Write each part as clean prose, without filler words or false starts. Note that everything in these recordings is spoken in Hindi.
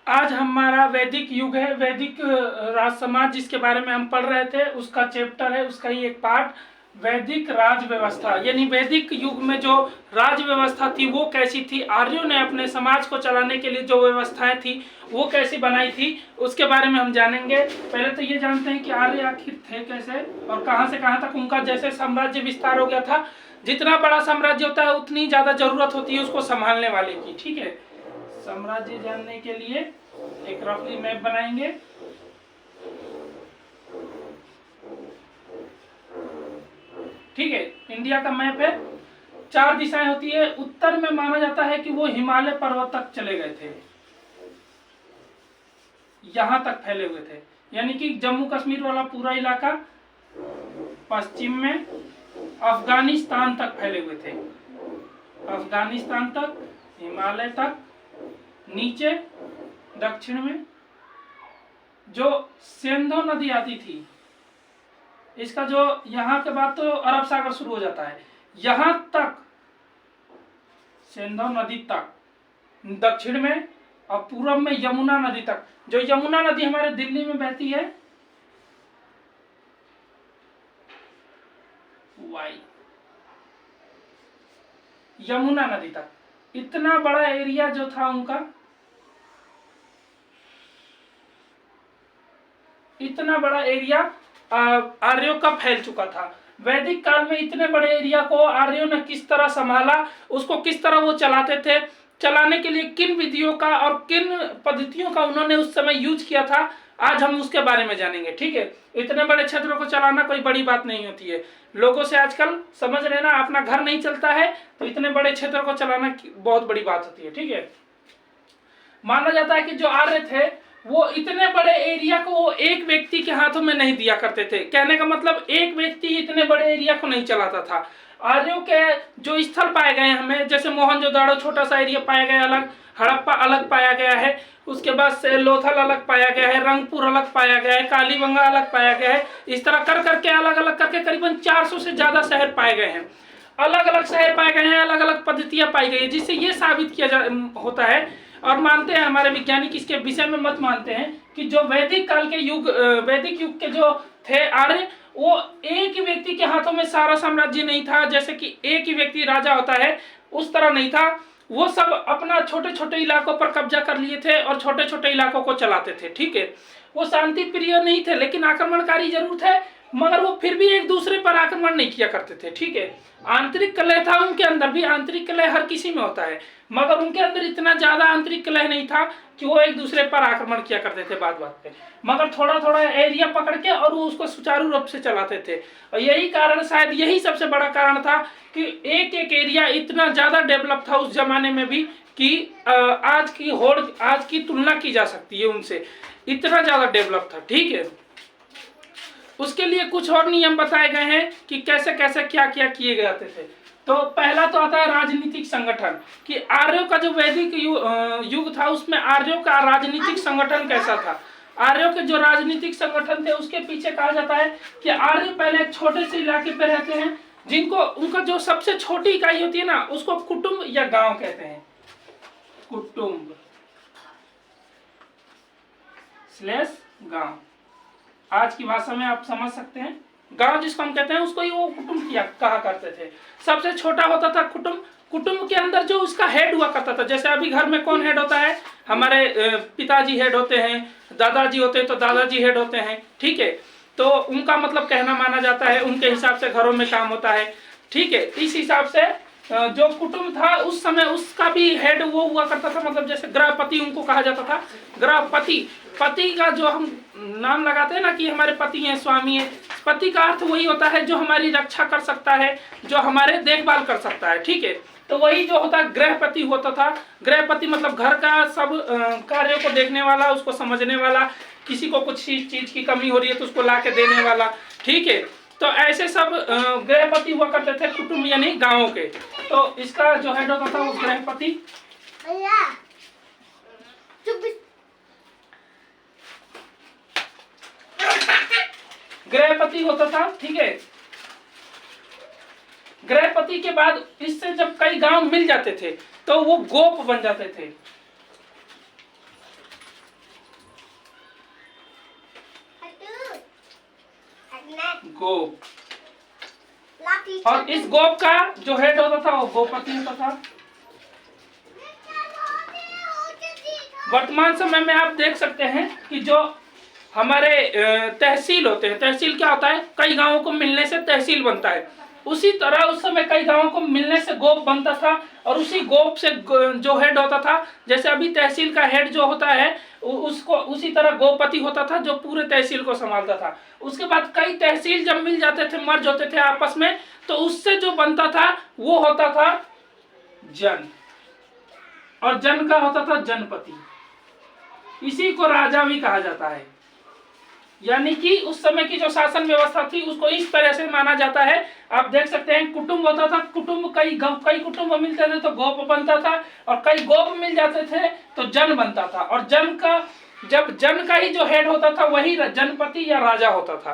आज हमारा वैदिक युग है। वैदिक राज समाज जिसके बारे में हम पढ़ रहे थे उसका चैप्टर है, उसका ही एक पार्ट वैदिक राज व्यवस्था, यानी वैदिक युग में जो राज व्यवस्था थी वो कैसी थी, आर्यों ने अपने समाज को चलाने के लिए जो व्यवस्थाएं थी वो कैसी बनाई थी, उसके बारे में हम जानेंगे। पहले तो ये जानते हैं कि आर्य आखिर थे कैसे और कहां से कहां तक उनका जैसे साम्राज्य विस्तार हो गया था। जितना बड़ा साम्राज्य होता है उतनी ज्यादा जरूरत होती है उसको संभालने वाले की। ठीक है, साम्राज्य जानने के लिए एक रफली मैप बनाएंगे। ठीक है, इंडिया का मैप है, 4 दिशाएं होती है। उत्तर में माना जाता है कि वो हिमालय पर्वत तक चले गए थे, यहां तक फैले हुए थे, यानी कि जम्मू कश्मीर वाला पूरा इलाका। पश्चिम में अफगानिस्तान तक फैले हुए थे, अफगानिस्तान तक, हिमालय तक। नीचे दक्षिण में जो सिंधु नदी आती थी, इसका जो यहाँ के बाद तो अरब सागर शुरू हो जाता है, यहां तक सिंधु नदी तक दक्षिण में, और पूर्व में यमुना नदी तक। जो यमुना नदी हमारे दिल्ली में बहती है, वाई यमुना नदी तक, इतना बड़ा एरिया जो था उनका, इतना बड़ा एरिया आर्यों का फैल चुका था। वैदिक काल में इतने बड़े एरिया को आर्यों ने किस तरह संभाला, उसको किस तरह वो चलाते थे, चलाने के लिए किन विधियों का और किन पद्धतियों का उन्होंने उस समय यूज किया था, आज हम उसके बारे में जानेंगे। ठीक है, इतने बड़े क्षेत्रों को चलाना कोई बड़ी बात नहीं होती है। लोगों से आजकल समझ रहे ना, अपना घर नहीं चलता है तो इतने बड़े क्षेत्र को चलाना बहुत बड़ी बात होती है। ठीक है, माना जाता है कि जो आर्य थे वो इतने बड़े एरिया को वो एक व्यक्ति के हाथों में नहीं दिया करते थे। कहने का मतलब एक व्यक्ति इतने बड़े एरिया को नहीं चलाता था। आर्यों के जो स्थल पाए गए हमें, जैसे मोहनजोदाड़ो छोटा सा एरिया पाया गया अलग, हड़प्पा अलग पाया गया है, उसके बाद से लोथल अलग पाया गया है, रंगपुर अलग पाया गया है, कालीबंगा अलग पाया गया है। इस तरह कर करके अलग अलग करके करीबन 400 से ज्यादा शहर पाए गए हैं, अलग अलग शहर पाए गए हैं, अलग अलग पद्धतियां पाई गई है, जिससे ये साबित किया होता है और मानते हैं हमारे वैज्ञानिक इसके विषय में मत मानते हैं कि जो वैदिक काल के युग, वैदिक युग के जो थे आर्य, वो एक ही व्यक्ति के हाथों में सारा साम्राज्य नहीं था, जैसे कि एक ही व्यक्ति राजा होता है उस तरह नहीं था। वो सब अपना छोटे छोटे इलाकों पर कब्जा कर लिए थे और छोटे छोटे इलाकों को चलाते थे। ठीक है, वो शांति प्रिय नहीं थे, लेकिन आक्रमणकारी जरूर थे, मगर वो फिर भी एक दूसरे पर आक्रमण नहीं किया करते थे। ठीक है, आंतरिक कलह था उनके अंदर भी, आंतरिक कलह हर किसी में होता है, मगर उनके अंदर इतना ज्यादा आंतरिक कलह नहीं था कि वो एक दूसरे पर आक्रमण किया करते थे बात बात पे, मगर थोड़ा थोड़ा एरिया पकड़ के और वो उसको सुचारू रूप से चलाते थे। और यही कारण, शायद यही सबसे बड़ा कारण था कि एक एक एरिया इतना ज्यादा डेवलप था उस जमाने में भी कि आज की तुलना की जा सकती है उनसे, इतना ज्यादा डेवलप था। ठीक है, उसके लिए कुछ और नियम बताए गए हैं कि कैसे कैसे क्या क्या किए जाते थे। तो पहला तो आता है राजनीतिक संगठन, कि आर्यों का जो वैदिक युग था उसमें आर्यों का राजनीतिक संगठन कैसा था। आर्यों के जो राजनीतिक संगठन थे उसके पीछे कहा जाता है कि आर्य पहले एक छोटे से इलाके पे रहते हैं, जिनको उनका जो सबसे छोटी इकाई होती है ना उसको कुटुंब या गांव कहते हैं, कुटुंब स्लैश गांव। आज की भाषा में आप समझ सकते हैं, गांव जिसको हम कहते हैं उसको ही वो कुटुंब कहा करते थे। सबसे छोटा होता था कुटुंब, कुटुंब के अंदर जो उसका हेड हुआ करता था, जैसे अभी घर में कौन हेड होता है, हमारे पिताजी हेड होते हैं, दादाजी होते हैं तो दादाजी हेड होते हैं। ठीक है, तो उनका मतलब कहना माना जाता है, उनके हिसाब से घरों में काम होता है। ठीक है, इस हिसाब से जो कुटुंब था उस समय उसका भी हेड वो हुआ करता था, मतलब जैसे गृहपति उनको कहा जाता था। गृहपति, पति का जो हम नाम लगाते हैं ना कि हमारे पति हैं, स्वामी है, पति का अर्थ वही होता है जो हमारी रक्षा कर सकता है, जो हमारे देखभाल कर सकता है। ठीक है, तो वही जो होता है गृहपति होता था। गृहपति मतलब घर का सब कार्यों को देखने वाला, उसको समझने वाला, किसी को कुछ चीज की कमी हो रही है तो उसको ला के देने वाला। ठीक है, तो ऐसे सब गृहपति हुआ करते थे कुटुंब यानी गांवों के। तो इसका जो हेड होता था वो गृहपति। गृहपति होता था। ठीक है, गृहपति के बाद इससे जब कई गांव मिल जाते थे तो वो गोप बन जाते थे। गोप। और इस गोप का जो हेड होता था वो गोपति होता था। वर्तमान समय में आप देख सकते हैं कि जो हमारे तहसील होते हैं, तहसील क्या होता है, कई गांवों को मिलने से तहसील बनता है, उसी तरह उस समय कई गांवों को मिलने से गोप बनता था। और उसी गोप से जो हेड होता था, जैसे अभी तहसील का हेड जो होता है उसको उसी तरह गोपति होता था जो पूरे तहसील को संभालता था। उसके बाद कई तहसील जब मिल जाते थे, मर्ज होते थे आपस में, तो उससे जो बनता था वो होता था जन, और जन का होता था जनपति। इसी को राजा भी कहा जाता है। यानी कि उस समय की जो शासन व्यवस्था थी उसको इस तरह से माना जाता है। आप देख सकते हैं कुटुंब होता था, कुटुंब कई कुटुंब मिलते थे तो गोप बनता था, और कई गोप मिल जाते थे तो जन बनता था। और जन का जब जन का ही जो हेड होता था वही जनपति या राजा होता था।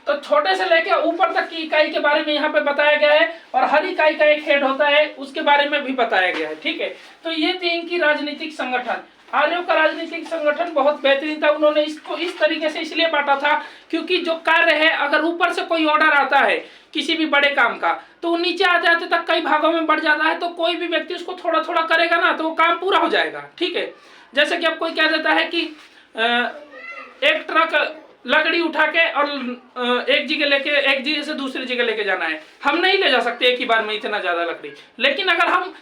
तो छोटे से लेकर ऊपर तक की इकाई के बारे में यहाँ पे बताया गया है, और हर इकाई का एक हेड होता है उसके बारे में भी बताया गया है। ठीक है, तो ये थी इनकी राजनीतिक संगठन। आर्यों का राजनीतिक संगठन बहुत बेहतरीन था। उन्होंने इसको इस तरीके से इसलिए बांटा था क्योंकि जो कार्य है, अगर ऊपर से कोई ऑर्डर आता है किसी भी बड़े काम का, तो नीचे आते आते तक कई भागों में बढ़ जाता है, तो कोई भी व्यक्ति उसको थोड़ा थोड़ा करेगा ना तो वो काम पूरा हो जाएगा। ठीक है, जैसे कि अब कोई कह देता है कि एक ट्रक लकड़ी उठा के और एक जगह से दूसरी जगह लेके जाना है, हम नहीं ले जा सकते एक ही बार में इतना ज्यादा लकड़ी। लेकिन अगर हम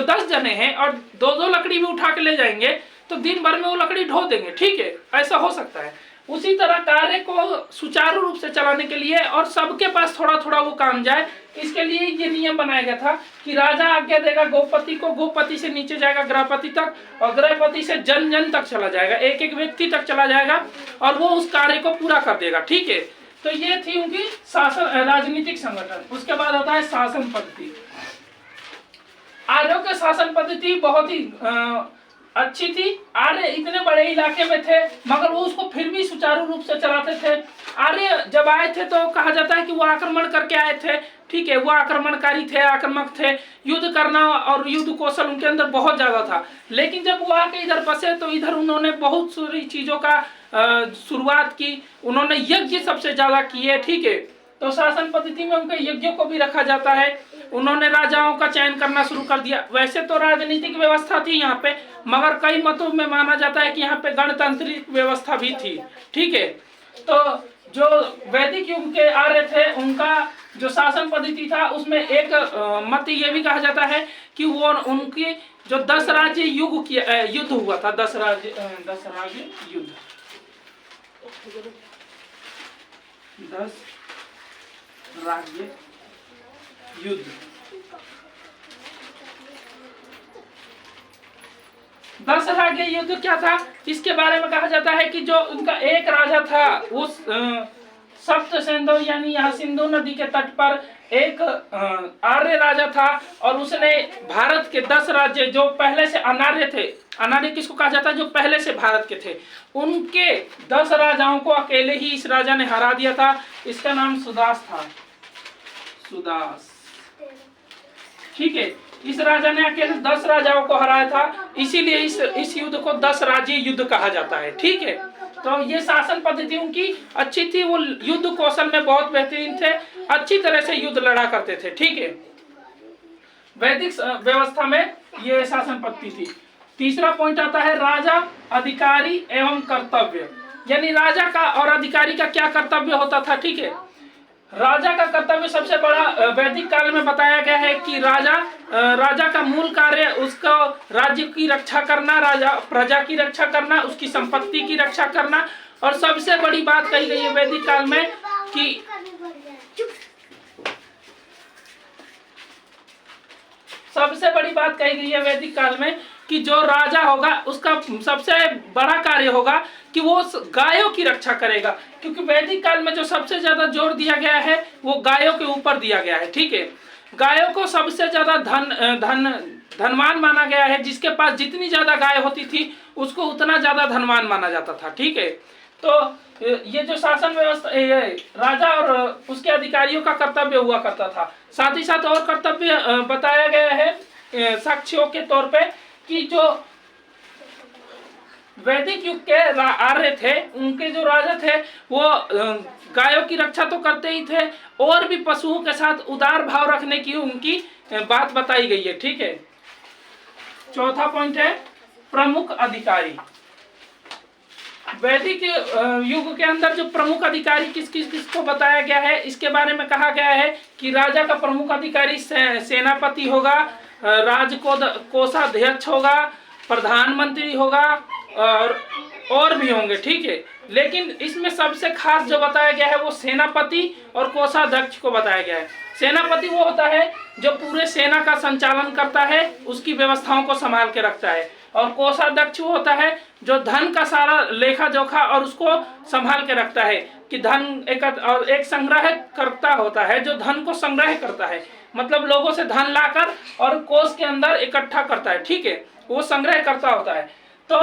10 जने हैं और दो लकड़ी भी उठा के ले जाएंगे तो दिन भर में वो लकड़ी ढो देंगे। ठीक है, ऐसा हो सकता है। उसी तरह कार्य को सुचारू रूप से चलाने के लिए और सबके पास थोड़ा थोड़ा वो काम जाए, इसके लिए ये नियम बनाया गया था कि राजा आज्ञा देगा गोपति को, गोपति से नीचे जाएगा गृहपति तक, और गृहपति से जन जन तक चला जाएगा, एक एक व्यक्ति तक चला जाएगा, और वो उस कार्य को पूरा कर देगा। ठीक है, तो ये थी उनकी शासन राजनीतिक संगठन। उसके बाद आता है शासन पद्धति। आर्यों के शासन पद्धति बहुत ही अच्छी थी। आर्य इतने बड़े इलाके में थे मगर वो उसको फिर भी सुचारू रूप से चलाते थे। आर्य जब आए थे तो कहा जाता है कि वो आक्रमण करके आए थे। ठीक है, वो आक्रमणकारी थे, आक्रामक थे, युद्ध करना और युद्ध कौशल उनके अंदर बहुत ज्यादा था। लेकिन जब वो आके इधर बसे तो इधर उन्होंने बहुत सारी चीजों का शुरुआत की। उन्होंने यज्ञ सबसे ज्यादा किए। ठीक है, तो शासन पद्धति में उनके यज्ञों को भी रखा जाता है। उन्होंने राजाओं का चयन करना शुरू कर दिया। वैसे तो राजनीतिक व्यवस्था थी यहाँ पे, मगर कई मतों में माना जाता है कि यहाँ पे गणतांत्रिक व्यवस्था भी थी। ठीक है, तो जो वैदिक युग के आर्य थे उनका जो शासन पद्धति था उसमें एक मत ये भी कहा जाता है कि वो उनकी जो 10 राज्य युद्ध हुआ था, 10 राज्य युद्ध, 10 राज्य युद्ध, 10 राज्य युद्ध क्या था इसके बारे में कहा जाता है कि जो उनका एक राजा था उस सप्त सिंधु यानी यहाँ सिंधु नदी के तट पर एक आर्य राजा था, और उसने भारत के 10 राज्य जो पहले से अनार्य थे, अनार्य किसको कहा जाता है, जो पहले से भारत के थे, उनके 10 राजाओं को अकेले ही इस राजा ने हरा दिया था। इसका नाम सुदास था, सुदास। ठीक है, इस राजा ने अकेले 10 राजाओं को हराया था, इसीलिए इस युद्ध को 10 राज्य युद्ध कहा जाता है। ठीक है, तो ये शासन पद्धति उनकी अच्छी थी। वो युद्ध कौशल में बहुत बेहतरीन थे, अच्छी तरह से युद्ध लड़ा करते थे। ठीक है, वैदिक व्यवस्था में ये शासन पद्धति थी। तीसरा पॉइंट आता है राजा, अधिकारी एवं कर्तव्य। यानी राजा का और अधिकारी का क्या कर्तव्य होता था। ठीक है, राजा का कर्तव्य सबसे बड़ा वैदिक काल में बताया गया है कि राजा का मूल कार्य उसको राज्य की रक्षा करना, राजा प्रजा की रक्षा करना, उसकी संपत्ति की रक्षा करना। और सबसे बड़ी बात कही गई है वैदिक काल में कि सबसे बड़ी बात कही गई है वैदिक काल में कि जो राजा होगा उसका सबसे बड़ा कार्य होगा कि वो गायों की रक्षा करेगा, क्योंकि वैदिक काल में जो सबसे ज्यादा जोर दिया गया है वो गायों के ऊपर दिया गया है। ठीक है, गायों को सबसे ज्यादा धनवान माना गया है। जिसके पास जितनी ज्यादा गाय होती थी उसको उतना ज्यादा धनवान माना जाता था। ठीक है, तो ये जो शासन व्यवस्था राजा और उसके अधिकारियों का कर्तव्य हुआ करता था। साथ ही साथ और कर्तव्य बताया गया है साक्ष्यों के तौर पे कि जो वैदिक युग के आर्य थे, उनके जो राजा थे वो गायों की रक्षा तो करते ही थे और भी पशुओं के साथ उदार भाव रखने की उनकी बात बताई गई है। ठीक है, चौथा पॉइंट है प्रमुख अधिकारी। वैदिक युग के अंदर जो प्रमुख अधिकारी किस किस किसको बताया गया है, इसके बारे में कहा गया है कि राजा का प्रमुख अधिकारी सेनापति होगा, कोषाध्यक्ष होगा, प्रधानमंत्री होगा और भी होंगे। ठीक है, लेकिन इसमें सबसे खास जो बताया गया है वो सेनापति और कोषाध्यक्ष को बताया गया है। सेनापति वो होता है जो पूरे सेना का संचालन करता है, उसकी व्यवस्थाओं को संभाल के रखता है, और कोषाध्यक्ष वो होता है जो धन का सारा लेखा जोखा और उसको संभाल के रखता है कि धन एक संग्रह करता होता है जो धन को संग्रह करता है, मतलब लोगों से धन लाकर और कोष के अंदर इकट्ठा करता है। ठीक है, वो संग्रह करता होता है। तो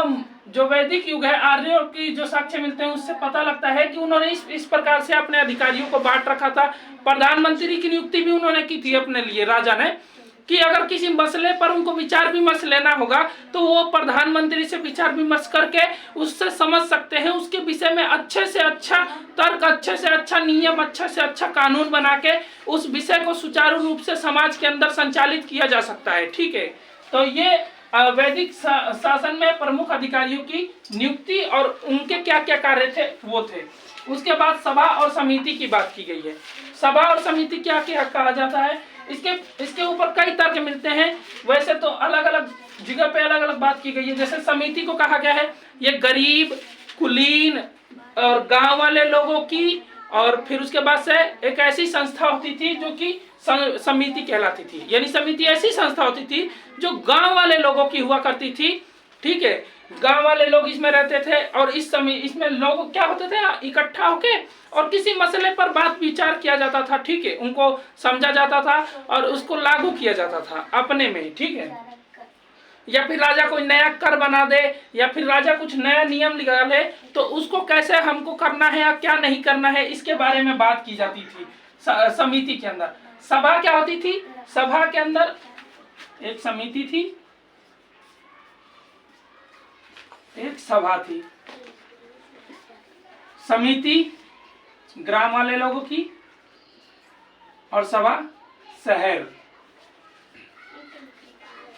जो वैदिक युग है, आर्यों की जो साक्ष्य मिलते हैं उससे पता लगता है कि उन्होंने इस प्रकार से अपने अधिकारियों को बांट रखा था। प्रधानमंत्री की नियुक्ति भी उन्होंने की थी अपने लिए, राजा ने, कि अगर किसी मसले पर उनको विचार विमर्श लेना होगा तो वो प्रधानमंत्री से विचार विमर्श करके उससे समझ सकते हैं, उसके विषय में अच्छे से अच्छा तर्क, अच्छे से अच्छा नियम, अच्छे से अच्छा कानून बना के उस विषय को सुचारू रूप से समाज के अंदर संचालित किया जा सकता है। ठीक है, तो ये वैदिक शासन में प्रमुख अधिकारियों की नियुक्ति और उनके क्या क्या कार्य थे वो थे। उसके बाद सभा और समिति की बात की गई है। सभा और समिति क्या क्या कहा जाता है, इसके ऊपर कई तर्क मिलते हैं। वैसे तो अलग अलग जगह पे अलग अलग बात की गई है। जैसे समिति को कहा गया है ये गरीब, कुलीन और गांव वाले लोगों की, और फिर उसके बाद से एक ऐसी संस्था होती थी जो कि समिति कहलाती थी। यानी समिति ऐसी संस्था होती थी जो गांव वाले लोगों की हुआ करती थी। ठीक है, गांव वाले लोग इसमें रहते थे और इसमें लोग क्या होते थे, इकट्ठा होके और किसी मसले पर बात विचार किया जाता था। ठीक है, उनको समझा जाता था और उसको लागू किया जाता था अपने में। ठीक है, या फिर राजा कोई नया कर बना दे या फिर राजा कुछ नया नियम निकाले तो उसको कैसे हमको करना है या क्या नहीं करना है, इसके बारे में बात की जाती थी समिति के अंदर। सभा क्या होती थी, सभा के अंदर एक समिति थी, एक सभा थी। समिति ग्राम वाले लोगों की और सभा शहर।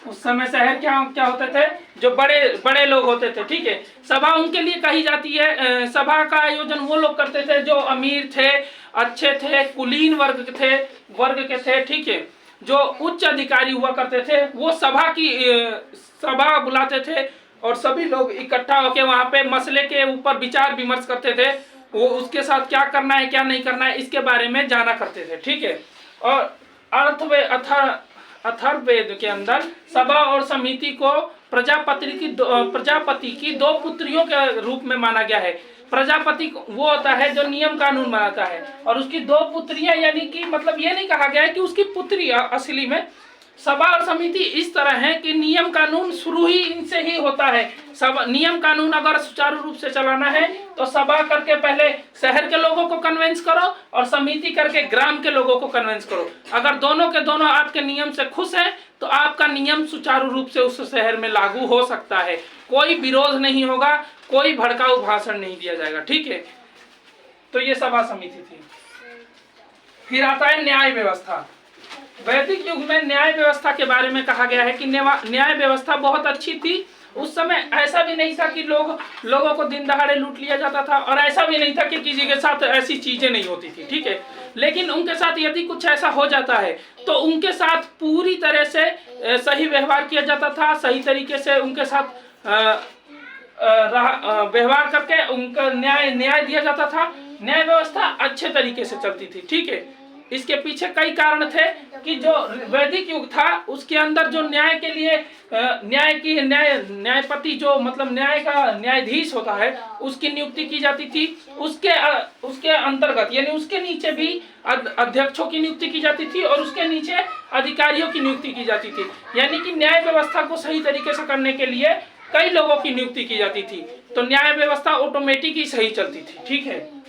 उस समय शहर क्या होते थे, जो बड़े बड़े लोग होते थे। ठीक है, सभा उनके लिए कही जाती है। सभा का आयोजन वो लोग करते थे जो अमीर थे, अच्छे थे, कुलीन वर्ग के थे। ठीक है, जो उच्च अधिकारी हुआ करते थे वो सभा बुलाते थे और सभी लोग इकट्ठा होकर वहां पे मसले के ऊपर विचार विमर्श करते थे। वो उसके साथ क्या करना है क्या नहीं करना है इसके बारे में जाना करते थे। ठीक है, और अथर्ववेद के अंदर सभा और समिति को प्रजापति की दो पुत्रियों के रूप में माना गया है। प्रजापति वो होता है जो नियम कानून बनाता है और उसकी दो पुत्रियां, यानी कि मतलब ये नहीं कहा गया है कि उसकी पुत्री, असली में सभा और समिति इस तरह है कि नियम कानून शुरू ही इनसे ही होता है। सब नियम कानून अगर सुचारू रूप से चलाना है तो सभा करके पहले शहर के लोगों को कन्विंस करो और समिति करके ग्राम के लोगों को कन्विंस करो। अगर दोनों के दोनों आपके नियम से खुश हैं तो आपका नियम सुचारू रूप से उस शहर में लागू हो सकता है। कोई विरोध नहीं होगा, कोई भड़काऊ भाषण नहीं दिया जाएगा। ठीक है, तो ये सभा समिति थी। फिर आता है न्याय व्यवस्था। वैदिक युग में न्याय व्यवस्था के बारे में कहा गया है कि न्याय व्यवस्था बहुत अच्छी थी। उस समय ऐसा भी नहीं था कि लोगों को दिन दहाड़े लूट लिया जाता था, और ऐसा भी नहीं था कि किसी के साथ ऐसी चीजें नहीं होती थी। ठीक है, लेकिन उनके साथ यदि कुछ ऐसा हो जाता है तो उनके साथ पूरी तरह से सही व्यवहार किया जाता था। सही तरीके से उनके साथ व्यवहार करके उनका न्याय दिया जाता था। न्याय व्यवस्था अच्छे तरीके से चलती थी। ठीक है, इसके पीछे कई कारण थे कि जो वैदिक युग था उसके अंदर जो न्याय के लिए न्यायपति, जो मतलब न्याय का न्यायाधीश होता है, उसकी नियुक्ति की जाती थी। उसके अंतर्गत यानी उसके नीचे भी अध्यक्षों की नियुक्ति की जाती थी और उसके नीचे अधिकारियों की नियुक्ति की जाती थी। यानी कि न्याय व्यवस्था को सही तरीके से करने के लिए कई लोगों की नियुक्ति की जाती थी, तो न्याय व्यवस्था ऑटोमेटिक ही सही चलती थी। ठीक है,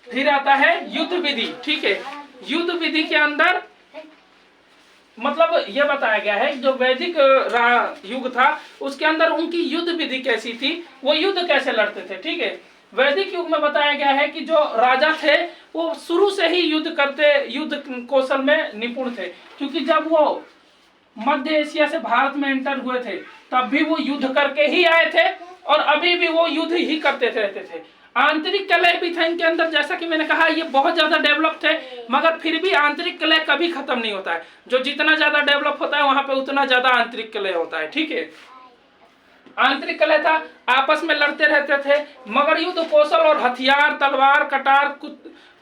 फिर आता है युद्ध विधि। ठीक है, युद्ध विधि के अंदर मतलब ये बताया गया है जो वैदिक युग था उसके अंदर उनकी युद्ध विधि कैसी थी, वो युद्ध कैसे लड़ते थे। ठीक है, वैदिक युग में बताया गया है कि जो राजा थे वो शुरू से ही युद्ध कौशल में निपुण थे, क्योंकि जब वो मध्य एशिया से भारत में एंटर हुए थे तब भी वो युद्ध करके ही आए थे और अभी भी वो युद्ध ही करते रहते थे। आंतरिक कलह भी था इनके अंदर, जैसा कि मैंने कहा ये बहुत ज्यादा डेवलप थे, मगर फिर भी आंतरिक कलह कभी खत्म नहीं होता है। जो जितना ज्यादा डेवलप होता है वहां पे उतना ज्यादा आंतरिक कलह होता है। ठीक है, आंतरिक कलह था, आपस में लड़ते रहते थे, मगर युद्ध कौशल और हथियार, तलवार, कटार,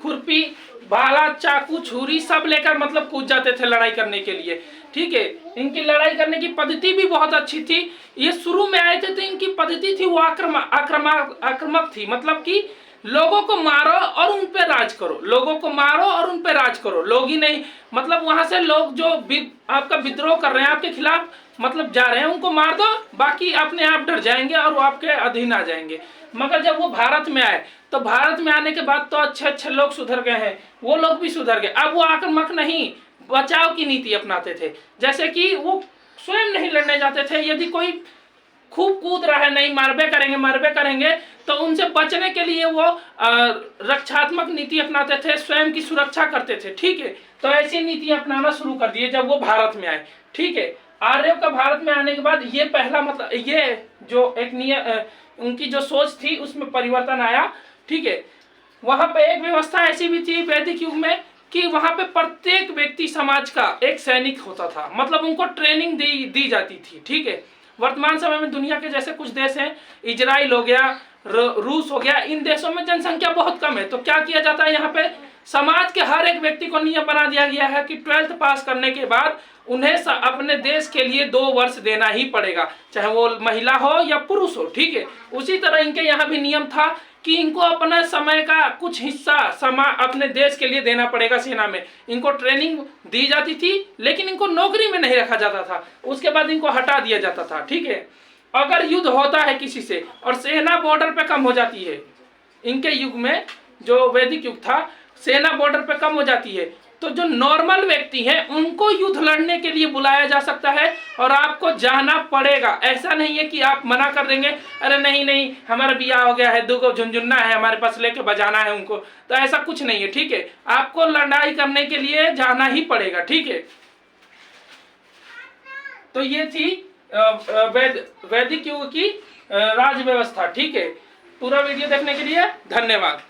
खुरपी, भाला, चाकू, छुरी सब लेकर मतलब कूद जाते थे लड़ाई करने के लिए। ठीक है, इनकी लड़ाई करने की पद्धति भी बहुत अच्छी थी। ये शुरू में आए थे तो इनकी पद्धति थी वो आक्रामक थी, मतलब कि लोगों को मारो और उन पे राज करो, लोगों को मारो और उन पे राज करो, लोग ही नहीं, मतलब वहां से लोग जो आपका विद्रोह कर रहे हैं, आपके खिलाफ मतलब जा रहे हैं, उनको मार दो, बाकी अपने आप डर जाएंगे और वो आपके अधीन आ जाएंगे। मगर जब वो भारत में आए तो भारत में आने के बाद तो अच्छे अच्छे लोग सुधर गए हैं, वो लोग भी सुधर गए। अब वो आक्रामक नहीं, बचाव की नीति अपनाते थे, जैसे कि वो स्वयं नहीं लड़ने जाते थे। यदि कोई खूब कूद रहा है, नहीं मारबे करेंगे तो उनसे बचने के लिए वो रक्षात्मक नीति अपनाते थे, स्वयं की सुरक्षा करते थे। ठीक है, तो ऐसी नीति अपनाना शुरू कर दिए जब वो भारत में आए। ठीक है, आर्यों का भारत में आने के बाद ये पहला मतलब ये जो एक उनकी जो सोच थी उसमें परिवर्तन आया। ठीक है, वहां पे एक व्यवस्था ऐसी भी थी वैदिक युग में कि वहां पे प्रत्येक व्यक्ति समाज का एक सैनिक होता था, मतलब उनको ट्रेनिंग दी जाती थी। ठीक है, वर्तमान समय में दुनिया के जैसे कुछ देश हैं, इजराइल हो गया, रूस हो गया, इन देशों में जनसंख्या बहुत कम है, तो क्या किया जाता है, यहाँ पे समाज के हर एक व्यक्ति को नियम बना दिया गया है कि 12th पास करने के बाद उन्हें अपने देश के लिए 2 वर्ष देना ही पड़ेगा, चाहे वो महिला हो या पुरुष हो। ठीक है, उसी तरह इनके यहाँ भी नियम था कि इनको अपना समय का कुछ हिस्सा अपने देश के लिए देना पड़ेगा। सेना में इनको ट्रेनिंग दी जाती थी, लेकिन इनको नौकरी में नहीं रखा जाता था, उसके बाद इनको हटा दिया जाता था। ठीक है, अगर युद्ध होता है किसी से और सेना बॉर्डर पे कम हो जाती है, इनके युग में जो वैदिक युग था सेना बॉर्डर पे कम हो जाती है, तो जो नॉर्मल व्यक्ति हैं उनको युद्ध लड़ने के लिए बुलाया जा सकता है और आपको जाना पड़ेगा। ऐसा नहीं है कि आप मना कर देंगे, अरे नहीं हमारा बियाह हो गया है, 2 झुनझुन्ना है हमारे पास, लेके बजाना है उनको, तो ऐसा कुछ नहीं है। ठीक है, आपको लड़ाई करने के लिए जाना ही पड़ेगा। ठीक है, तो ये थी वैदिक युग की राज व्यवस्था। ठीक है, पूरा वीडियो देखने के लिए धन्यवाद।